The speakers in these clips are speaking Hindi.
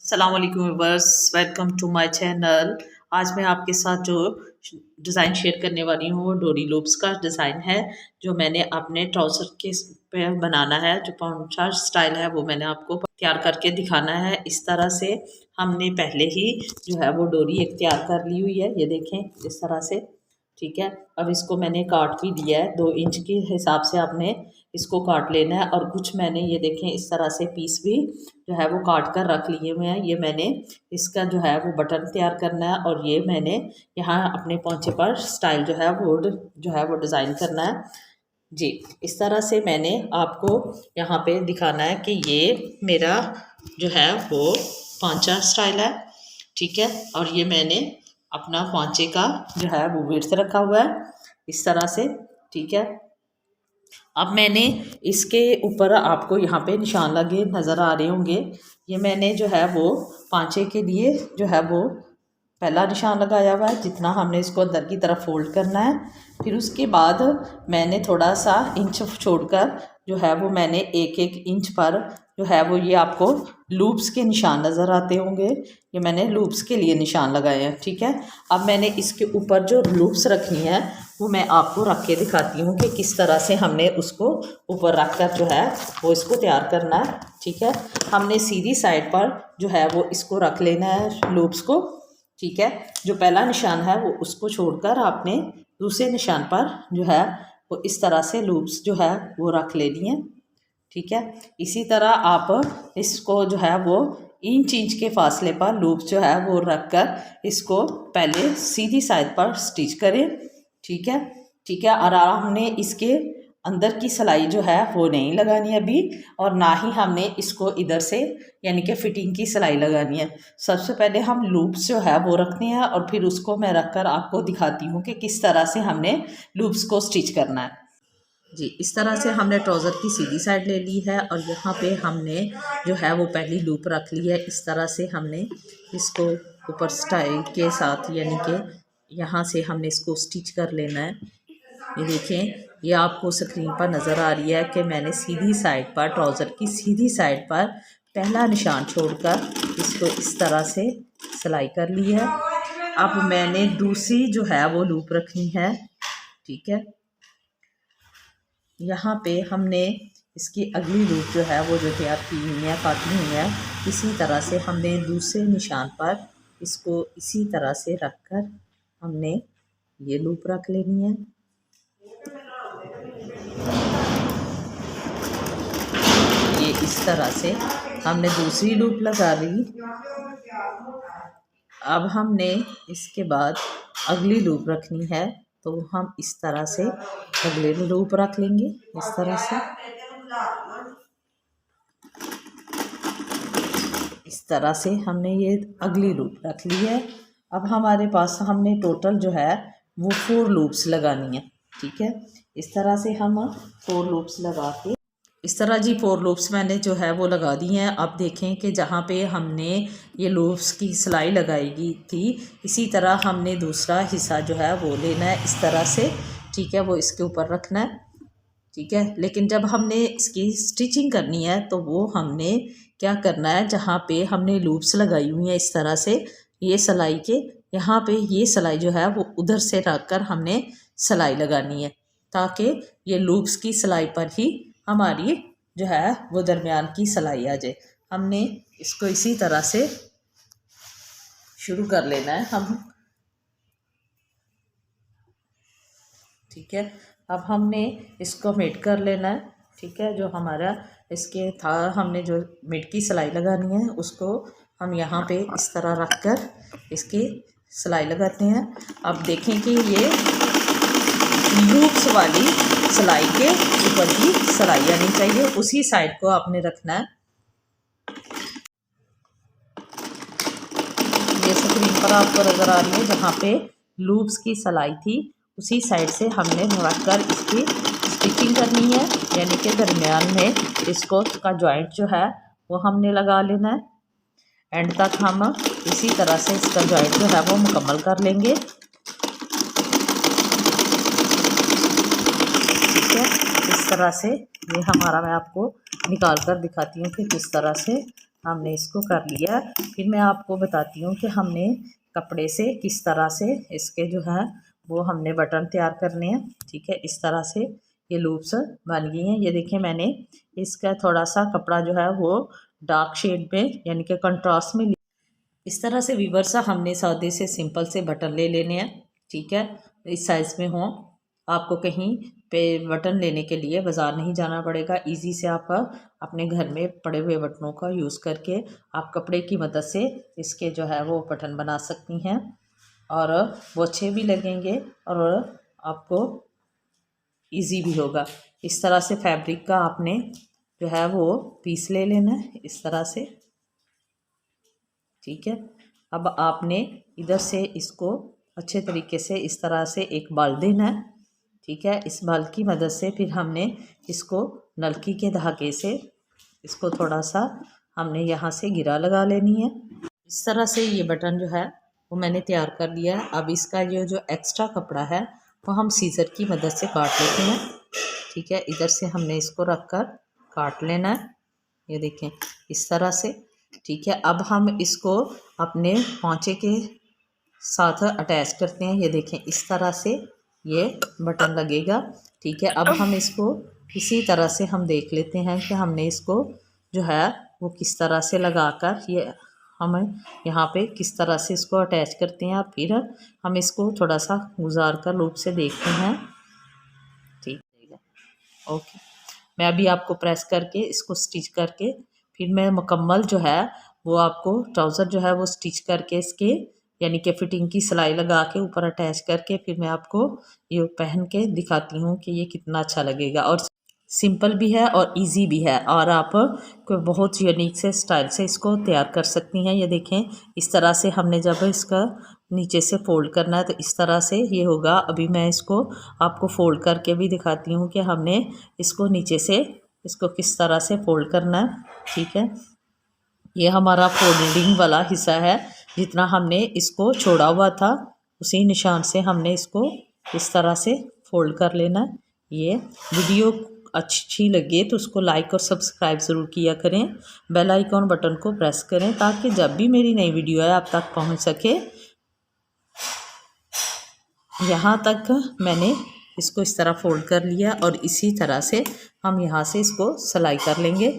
अस्सलाम वालेकुम viewers, welcome to my channel. आज मैं आपके साथ जो डिज़ाइन शेयर करने वाली हूँ वो डोरी लूप्स का डिज़ाइन है, जो मैंने अपने ट्राउज़र के पे बनाना है। जो पॉन्चा स्टाइल है वो मैंने आपको तैयार करके दिखाना है। इस तरह से हमने पहले ही जो है वो डोरी एक तैयार कर ली हुई है, ये देखें इस तरह से। ठीक है, अब इसको मैंने काट भी दिया है, 2 इंच के हिसाब से आपने इसको काट लेना है। और कुछ मैंने ये देखें इस तरह से पीस भी जो है वो काट कर रख लिए हुए हैं। ये मैंने इसका जो है वो बटन तैयार करना है, और ये मैंने यहाँ अपने पोंचे पर स्टाइल जो है वो डिज़ाइन करना है जी। इस तरह से मैंने आपको यहाँ पे दिखाना है कि ये मेरा जो है वो पोंचा स्टाइल है। ठीक है, और ये मैंने अपना पोंचे का जो है वो विड्थ रखा हुआ है इस तरह से। ठीक है, अब मैंने इसके ऊपर आपको यहाँ पे निशान लगे नज़र आ रहे होंगे। ये मैंने जो है वो पांचे के लिए जो है वो पहला निशान लगाया हुआ है, जितना हमने इसको अंदर की तरफ फोल्ड करना है। फिर उसके बाद मैंने थोड़ा सा इंच छोड़कर जो है वो मैंने 1-1 इंच पर जो है वो ये आपको लूप्स के निशान नज़र आते होंगे, ये मैंने लूप्स के लिए निशान लगाए हैं। ठीक है, अब मैंने इसके ऊपर जो लूप्स रखनी है वो मैं आपको रख के दिखाती हूँ कि किस तरह से हमने उसको ऊपर रख कर जो है वो इसको तैयार करना है। ठीक है, हमने सीधी साइड पर जो है वो इसको रख लेना है लूप्स को। ठीक है, जो पहला निशान है वो उसको छोड़कर आपने दूसरे निशान पर जो है वो इस तरह से लूप्स जो है वो रख लेनी है। ठीक है, इसी तरह आप इसको जो है वो इंच इंच के फासले पर लूप जो है वो रख कर इसको पहले सीधी साइड पर स्टिच करें। ठीक है, ठीक है, और हमने इसके अंदर की सिलाई जो है वो नहीं लगानी अभी, और ना ही हमने इसको इधर से यानी कि फिटिंग की सिलाई लगानी है। सबसे पहले हम लूप्स जो है वो रखते हैं, और फिर उसको मैं रख कर आपको दिखाती हूँ कि किस तरह से हमने लूप्स को स्टिच करना है जी। इस तरह से हमने ट्राउज़र की सीधी साइड ले ली है, और यहाँ पे हमने जो है वो पहली लूप रख ली है। इस तरह से हमने इसको ऊपर स्टाइल के साथ यानी कि यहाँ से हमने इसको स्टिच कर लेना है। ये देखें, ये आपको स्क्रीन पर नज़र आ रही है कि मैंने सीधी साइड पर ट्राउज़र की सीधी साइड पर पहला निशान छोड़कर इसको इस तरह से सिलाई कर ली है। अब मैंने दूसरी जो है वो लूप रखनी है। ठीक है, यहाँ पे हमने इसकी अगली लूप जो है वो जो तैयार की हुई है, काटी हुई है, इसी तरह से हमने दूसरे निशान पर इसको इसी तरह से रख कर हमने ये लूप रख लेनी है। ये इस तरह से हमने दूसरी लूप लगा ली। अब हमने इसके बाद अगली लूप रखनी है, तो हम इस तरह से अगले लूप रख लेंगे इस तरह से। इस तरह से हमने ये अगली लूप रख ली है। अब हमारे पास हमने टोटल जो है वो 4 लूप्स लगानी है। ठीक है, इस तरह से हम 4 लूप्स लगा के इस तरह जी 4 लूप्स मैंने जो है वो लगा दी हैं। अब देखें कि जहाँ पे हमने ये लूप्स की सिलाई लगाई थी, इसी तरह हमने दूसरा हिस्सा जो है वो लेना है इस तरह से। ठीक है, वो इसके ऊपर रखना है। ठीक है, लेकिन जब हमने इसकी स्टिचिंग करनी है तो वो हमने क्या करना है, जहाँ पे हमने लूप्स लगाई हुई हैं इस तरह से, ये सिलाई के यहाँ पे ये सिलाई जो है वो उधर से रख कर हमने सिलाई लगानी है, ताकि ये लूप्स की सिलाई पर ही हमारी जो है वो दरमियान की सिलाई आ जाए। हमने इसको इसी तरह से शुरू कर लेना है हम। ठीक है, अब हमने इसको मेट कर लेना है। ठीक है, जो हमारा इसके था हमने जो मेट की सिलाई लगानी है उसको हम यहाँ पे इस तरह रख कर इसकी सिलाई लगाते हैं। अब देखें कि ये लूप्स वाली सिलाई के ऊपर की सिलाई आनी चाहिए, उसी साइड को आपने रखना है। ये स्क्रीन पर आपको नज़र आ रही है जहाँ पे लूप्स की सिलाई थी, उसी साइड से हमने रख कर इसकी स्टिचिंग करनी है, यानी कि दरमियान में इसको का जॉइंट जो है वो हमने लगा लेना है। एंड तक हम इसी तरह से इसका जॉइंट जो है वो मुकम्मल कर लेंगे। ठीक है, इस तरह से ये हमारा, मैं आपको निकाल कर दिखाती हूँ कि किस तरह से हमने इसको कर लिया। फिर मैं आपको बताती हूँ कि हमने कपड़े से किस तरह से इसके जो है वो हमने बटन तैयार करने हैं। ठीक है, इस तरह से ये लूप्स बन गई हैं। ये देखिए मैंने इसका थोड़ा सा कपड़ा जो है वो डार्क शेड में यानी कि कंट्रास्ट में इस तरह से वीवर्स हमने सादे से सिंपल से बटन ले लेने हैं। ठीक है, इस साइज़ में हो। आपको कहीं पे बटन लेने के लिए बाज़ार नहीं जाना पड़ेगा। इजी से आप अपने घर में पड़े हुए बटनों का यूज़ करके आप कपड़े की मदद से इसके जो है वो बटन बना सकती हैं और वो अच्छे भी लगेंगे और आपको इजी भी होगा। इस तरह से फैब्रिक का आपने जो है वो पीस ले लेना है इस तरह से। ठीक है, अब आपने इधर से इसको अच्छे तरीके से इस तरह से एक बाल देना है। ठीक है, इस बाल की मदद से फिर हमने इसको नलकी के धागे से इसको थोड़ा सा हमने यहाँ से गिरा लगा लेनी है। इस तरह से ये बटन जो है वो मैंने तैयार कर लिया है। अब इसका ये जो एक्स्ट्रा कपड़ा है वो हम सीज़र की मदद से काट लेते हैं। ठीक है, इधर से हमने इसको रख कर काट लेना है। ये देखें इस तरह से। ठीक है, अब हम इसको अपने पोंचे के साथ अटैच करते हैं। ये देखें इस तरह से ये बटन लगेगा। ठीक है, अब हम इसको इसी तरह से हम देख लेते हैं कि हमने इसको जो है वो किस तरह से लगाकर ये हम यहाँ पे किस तरह से इसको अटैच करते हैं। फिर हम इसको थोड़ा सा गुजार कर लूप से देखते हैं। ठीक है, ओके, मैं अभी आपको प्रेस करके इसको स्टिच करके फिर मैं मुकम्मल जो है वो आपको ट्राउज़र जो है वो स्टिच करके इसके यानी कि फिटिंग की सिलाई लगा के ऊपर अटैच करके फिर मैं आपको ये पहन के दिखाती हूँ कि ये कितना अच्छा लगेगा। और सिंपल भी है और इजी भी है और आप कोई बहुत यूनिक से स्टाइल से इसको तैयार कर सकती हैं। ये देखें इस तरह से हमने जब इसका नीचे से फोल्ड करना है तो इस तरह से ये होगा। अभी मैं इसको आपको फोल्ड करके भी दिखाती हूँ कि हमने इसको नीचे से इसको किस तरह से फोल्ड करना है। ठीक है, ये हमारा फोल्डिंग वाला हिस्सा है। जितना हमने इसको छोड़ा हुआ था उसी निशान से हमने इसको इस तरह से फोल्ड कर लेना है। ये वीडियो अच्छी लगे तो उसको लाइक और सब्सक्राइब ज़रूर किया करें। बेल आइकॉन बटन को प्रेस करें ताकि जब भी मेरी नई वीडियो है आप तक पहुंच सके। यहाँ तक मैंने इसको इस तरह फोल्ड कर लिया और इसी तरह से हम यहाँ से इसको सिलाई कर लेंगे।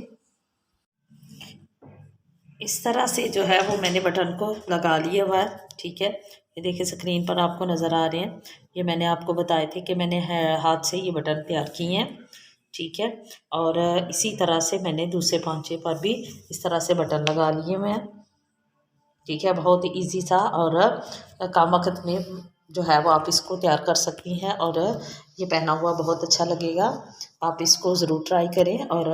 इस तरह से जो है वो मैंने बटन को लगा लिया हुआ है। ठीक है, ये देखिए स्क्रीन पर आपको नज़र आ रहे हैं। ये मैंने आपको बताए थे कि मैंने हाथ से ये बटन तैयार किए हैं। ठीक है, और इसी तरह से मैंने दूसरे पोंचे पर भी इस तरह से बटन लगा लिए हुए हैं। ठीक है, बहुत ही ईजी था और कम वक्त में जो है वो आप इसको तैयार कर सकती हैं और ये पहना हुआ बहुत अच्छा लगेगा। आप इसको ज़रूर ट्राई करें और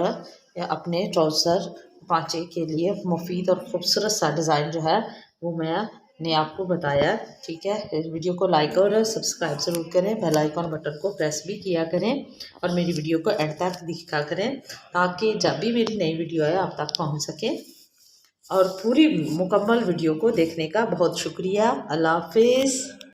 अपने ट्राउज़र पांचे के लिए मुफीद और ख़ूबसूरत सा डिज़ाइन जो है वो मैंने आपको बताया। ठीक है, इस वीडियो को लाइक और सब्सक्राइब ज़रूर करें। बेल आइकॉन बटन को प्रेस भी किया करें और मेरी वीडियो को एंड तक दिखा करें ताकि जब भी मेरी नई वीडियो आए आप तक पहुँच सके। और पूरी मुकम्मल वीडियो को देखने का बहुत शुक्रिया। अल्लाह हाफिज़।